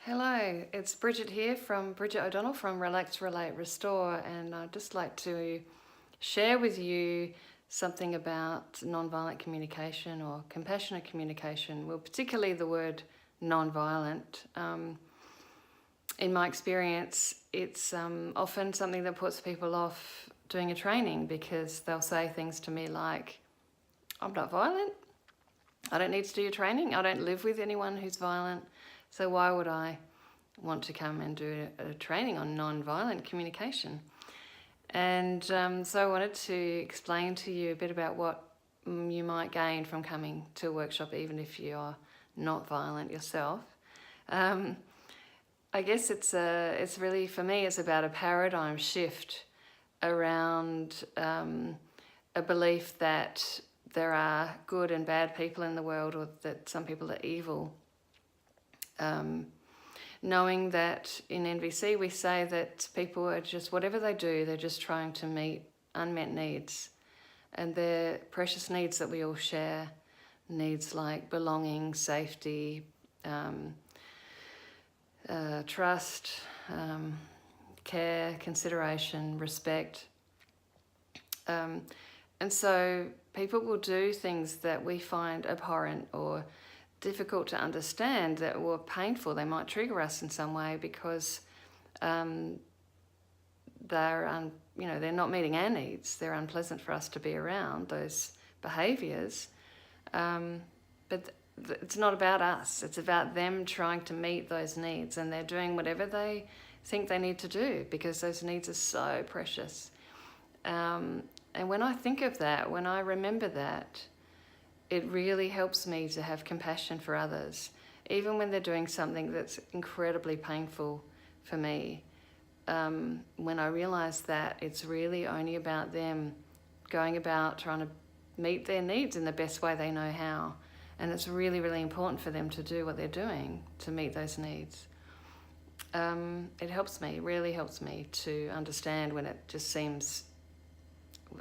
Hello, it's Bridget here from Bridget O'Donnell from Relax, Relate, Restore, and I'd just like to share with you something about nonviolent communication or compassionate communication, well, particularly the word nonviolent. In my experience, it's often something that puts people off doing a training because they'll say things to me like, I'm not violent, I don't need to do your training, I don't live with anyone who's violent, so why would I want to come and do a training on non-violent communication? And so I wanted to explain to you a bit about what you might gain from coming to a workshop, even if you're not violent yourself. I guess it's really, for me, it's about a paradigm shift around a belief that there are good and bad people in the world, or that some people are evil. Knowing that in NVC we say that people are just, whatever they do, they're just trying to meet unmet needs. And they're precious needs that we all share. Needs like belonging, safety, trust, care, consideration, respect. And so people will do things that we find abhorrent or difficult to understand, that were painful. They might trigger us in some way because they're not meeting our needs. They're unpleasant for us to be around, those behaviours. But it's not about us. It's about them trying to meet those needs, and they're doing whatever they think they need to do because those needs are so precious. And when I think of that, when I remember that, it really helps me to have compassion for others, even when they're doing something that's incredibly painful for me. When I realise that it's really only about them going about trying to meet their needs in the best way they know how. And it's really, really important for them to do what they're doing to meet those needs. It helps me, really helps me to understand when it just seems,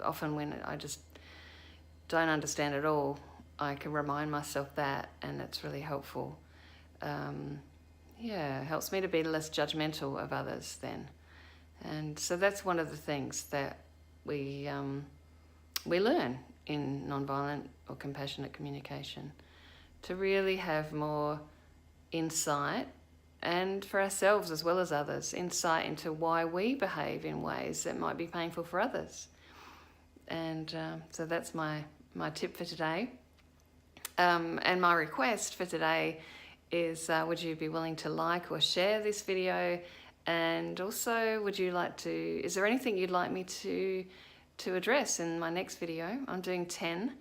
often when I just don't understand at all, I can remind myself that, and it's really helpful. It helps me to be less judgmental of others then. And so that's one of the things that we learn in nonviolent or compassionate communication, to really have more insight, and for ourselves as well as others, insight into why we behave in ways that might be painful for others. And so that's my tip for today. And my request for today is, would you be willing to like or share this video? And also, would you like to, is there anything you'd like me to address in my next video? I'm doing 10.